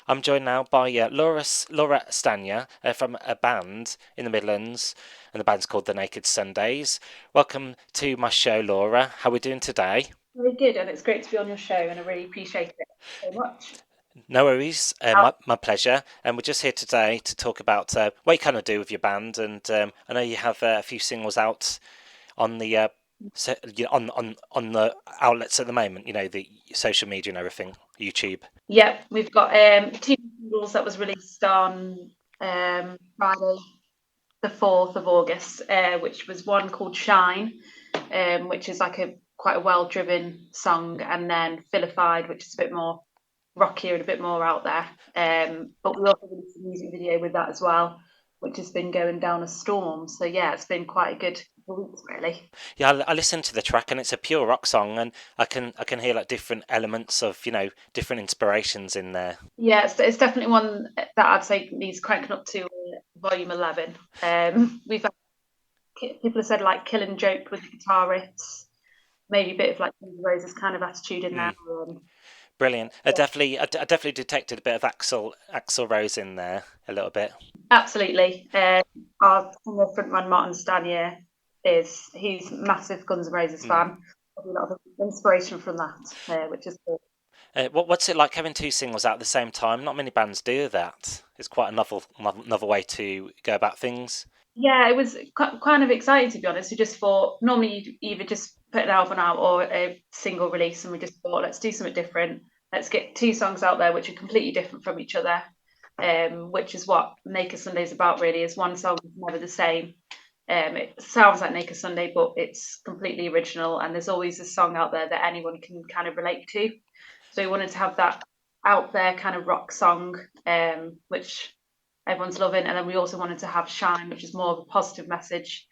I'm joined now by Laura Stania from a band in the Midlands, and the band's called The Naked Sundays. Welcome to my show, Laura. How are we doing today? Very good, and it's great to be on your show, and I really appreciate it so much. No worries, my pleasure. And we're just here today to talk about what you kind of do with your band. And I know you have a few singles out on the on the outlets at the moment. You know, the social media and everything, YouTube. Yeah, we've got two singles that was released on Friday, the 4th of August, which was one called Shine, which is like a quite a well-driven song, and then Vilified, which is a bit more rockier and a bit more out there. But we also released a music video with that as well, which has been going down a storm. So yeah, it's been quite a good couple of weeks, really. Yeah, I listened to the track and it's a pure rock song, and I can hear like different elements of different inspirations in there. Yeah, it's definitely one that I'd say needs cranking up to volume 11. We've had, people have said like killing joke with the guitar riffs, maybe a bit of like Roses kind of attitude in there. Mm, brilliant. Yeah, I definitely detected a bit of Axl Rose in there a little bit. absolutely. Our singer frontman Martin Stanier he's a massive Guns N' Roses Mm. fan. Got a lot of inspiration from that, which is good. What's it like having two singles out at the same time? Not many bands do that. It's quite a novel way to go about things. Yeah, it was kind of exciting to be honest. We just thought normally you'd either just put an album out or a single release, and we just thought let's do something different. Let's get two songs out there which are completely different from each other, which is what Naked Sunday is about. Really, is one song is never the same. It sounds like Naked Sunday, but it's completely original, and there's always a song out there that anyone can kind of relate to. So we wanted to have that out there kind of rock song, which everyone's loving. And then we also wanted to have Shine, which is more of a positive message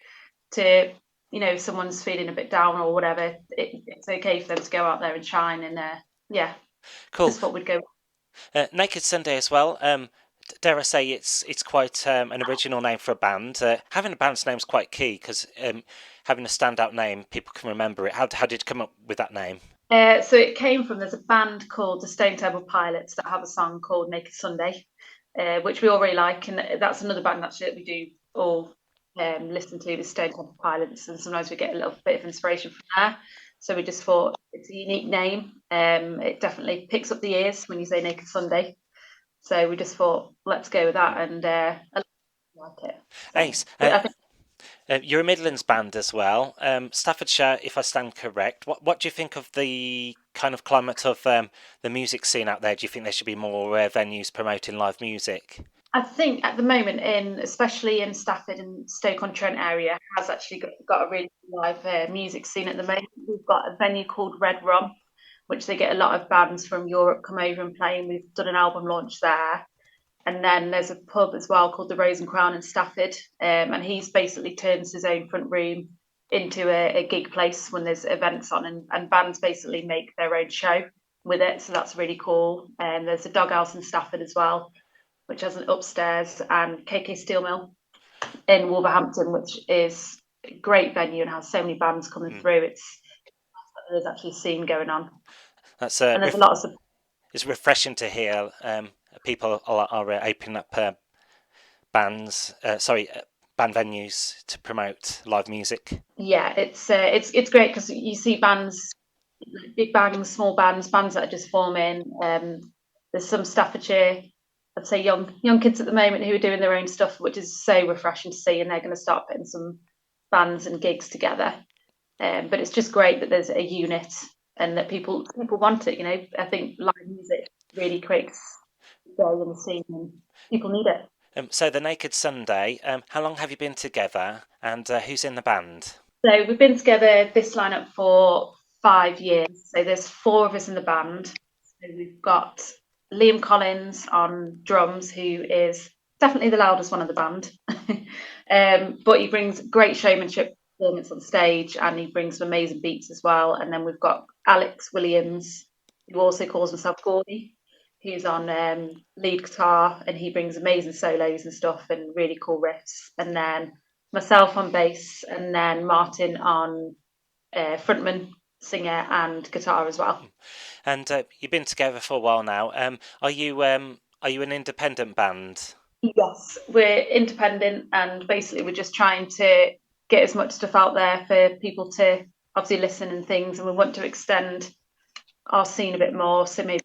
to, if someone's feeling a bit down or whatever, it's okay for them to go out there and shine. And yeah, Cool. just thought we'd go. Naked Sunday as well. Dare I say it's quite an original name for a band. Having a band's name is quite key because having a standout name, people can remember it. How did you come up with that name? So it came from there's a band called the Stone Temple Pilots that have a song called Naked Sunday, which we all really like, and that's another band actually that we do all listen to is Stone Temple Pilots, and sometimes we get a little bit of inspiration from there. So we just thought it's a unique name. It definitely picks up the ears when you say Naked Sunday. So we just thought let's go with that, and I like it. So, Ace. but I think You're a Midlands band as well. Staffordshire, if I stand correct. What do you think of the kind of climate of the music scene out there? Do you think there should be more venues promoting live music? I think at the moment, in especially in Stafford and Stoke-on-Trent area, has actually got a really live music scene at the moment. We've got a venue called Red Rum, which they get a lot of bands from Europe come over and play. And we've done an album launch there. And then there's a pub as well called the Rose and Crown in Stafford, and he's basically turns his own front room into a gig place when there's events on, and bands basically make their own show with it. So that's really cool. And there's a doghouse in Stafford as well, which has an upstairs, and KK Steel Mill in Wolverhampton, which is a great venue and has so many bands coming Mm. through. There's actually a scene going on, That's and there's a lot of support. it's refreshing to hear. People are opening up bands, band venues to promote live music. Yeah, it's great because you see bands, big bands, small bands, bands that are just forming. There's some Staffordshire, I'd say young kids at the moment who are doing their own stuff, which is so refreshing to see, and they're going to start putting some bands and gigs together. But it's just great that there's a unit and that people want it. I think live music really creates joy in the scene, and people need it. So the Naked Sunday. How long have you been together, and who's in the band? So we've been together this lineup for 5 years. So there's four of us in the band. So we've got Liam Collins on drums, who is definitely the loudest one of the band. But he brings great showmanship performance on stage, and he brings some amazing beats as well. And then we've got Alex Williams, who also calls himself Gordy, who's on lead guitar, and he brings amazing solos and stuff and really cool riffs. And then myself on bass, and then Martin on frontman, singer, and guitar as well. And you've been together for a while now. Are you? Are you an independent band? Yes, we're independent and basically we're just trying to get as much stuff out there for people to obviously listen and things, and we want to extend our scene a bit more, so maybe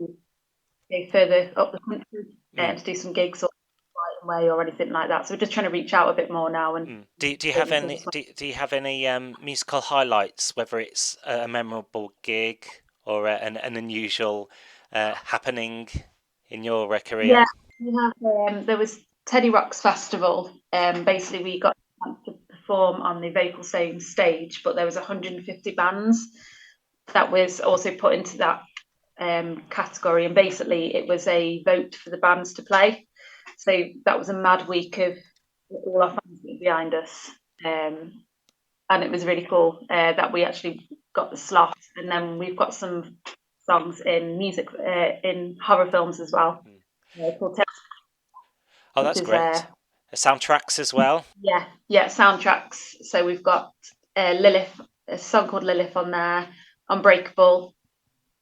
go further up the country Mm. and to do some gigs or way or anything like that. So we're just trying to reach out a bit more now and Mm. Do you have things. any do you have any musical highlights, whether it's a memorable gig or an unusual happening in your career? Yeah, we have. There was Teddy Rock's Festival. Basically, we got to perform on the Vocal Same stage, but there was 150 bands that was also put into that category, and basically it was a vote for the bands to play. So that was a mad week of all our fans behind us, and it was really cool that we actually got the slot. And then we've got some songs in music in horror films as well. Mm. Called Oh, which that's is great. Soundtracks as well. yeah soundtracks. So we've got Lilith, a song called Lilith on there, Unbreakable.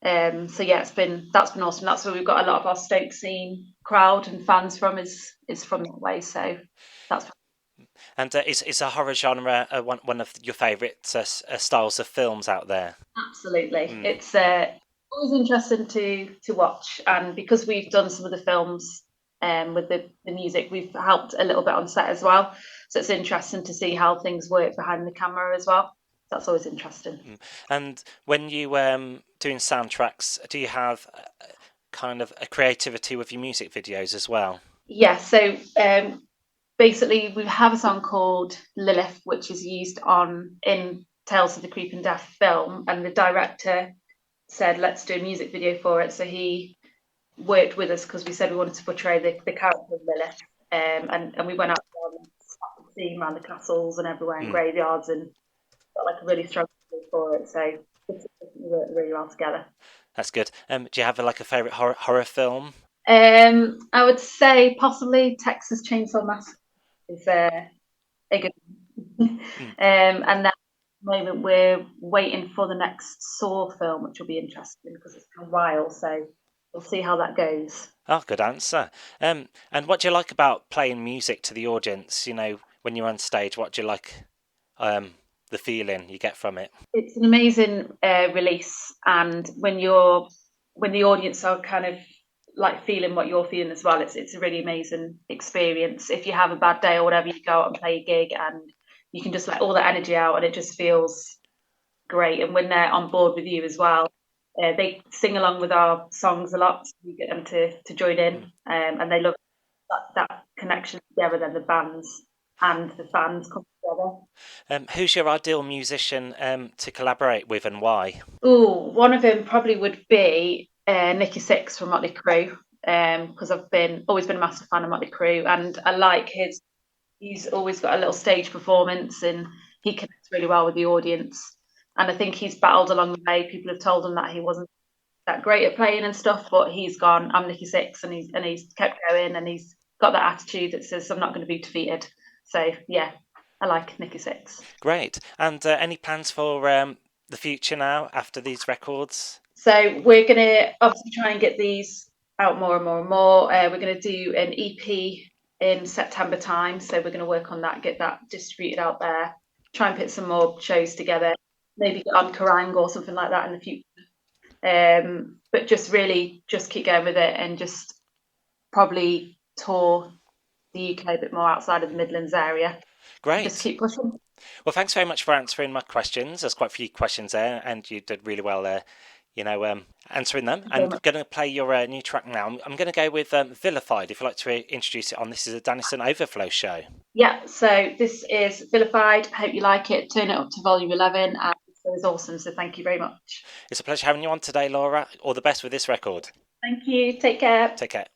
So yeah, that's been awesome. That's where we've got a lot of our Stoke scene crowd and fans from is from that way. So that's And is a horror genre one of your favourite styles of films out there? absolutely. Mm. It's always interesting to watch, and because we've done some of the films with the music, we've helped a little bit on set as well. So it's interesting to see how things work behind the camera as well. That's always interesting. Mm. And when you doing soundtracks, do you have kind of a creativity with your music videos as well? Yeah, so basically we have a song called Lilith, which is used on in Tales of the Creep and Death film, and the director said, let's do a music video for it. So he worked with us because we said we wanted to portray the character of Lilith. And we went out and seen around the castles and everywhere in Mm. graveyards and got like a really strong feel for it. So it's worked really well together. That's good. Do you have like a favourite horror film? I would say possibly Texas Chainsaw Massacre is a good one. Mm. And then at the moment we're waiting for the next Saw film, which will be interesting because it's been a while. So we'll see how that goes. Oh, good answer. And what do you like about playing music to the audience? You know, when you're on stage, what do you like? The feeling you get from it. It's an amazing release, and when the audience are kind of like feeling what you're feeling as well, it's a really amazing experience. If you have a bad day or whatever, you go out and play a gig, and you can just let all that energy out, and it just feels great. And when they're on board with you as well, they sing along with our songs a lot, so you get them to join in, Mm. and they love that connection together. Then the bands and the fans come together. Who's your ideal musician to collaborate with and why? Oh, one of them probably would be Nicky Six from Motley Crue, because I've been always been a massive fan of Motley Crue, and I like his. He's always got a little stage performance, and he connects really well with the audience. And I think he's battled along the way. People have told him that he wasn't that great at playing and stuff, but he's gone. I'm Nicky Six, and he's kept going, and he's got that attitude that says I'm not going to be defeated. So yeah, I like Nicky Six. Great. And any plans for the future now after these records? So we're going to obviously try and get these out more and more and more. We're going to do an EP in September time. So we're going to work on that, get that distributed out there, try and put some more shows together, maybe get on Kerrang or something like that in the future. But just really just keep going with it and just probably tour the UK a bit more outside of the Midlands area. Just Great. keep pushing. Well, thanks very much for answering my questions. There's quite a few questions there, and you did really well there. Answering them. Thank you very I'm much. going to play your new track now. I'm going to go with Vilified. If you'd like to introduce it on, this is a Danison Overflow show. Yeah, so this is Vilified. Hope you like it. Turn it up to volume 11, and it was awesome. So thank you very much. It's a pleasure having you on today, Laura. All the best with this record. Thank you. Take care. Take care.